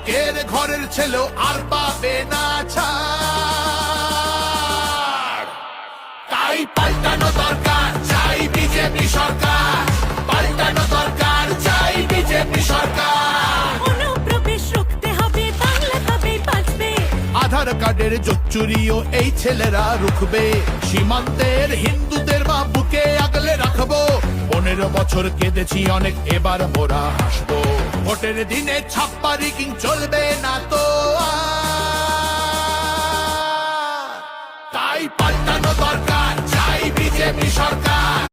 লোকের ঘরের ছেলেও আর পাবে না ছাড়। তাই পাল্টানো দরকার, চাই বিজেপি সরকার। পাল্টানো দরকার, চাই বিজেপি সরকার। অনুপ্রবেশ রুখতে হবে, বাংলা তবেই বাঁচবে। আধার কার্ডের জোট চুরিও এই ছেলেরা রুখবে। সীমান্তের হিন্দুদের মা বুকে আগলে রাখবো। 15 বছর কেঁদেছি অনেক, এবার মোরা হাসবো। ভোটের দিনে ছাপ্পা রিগিং চলবে না তো আর। তাই পাল্টানো দরকার, চাই বিজেপি সরকার।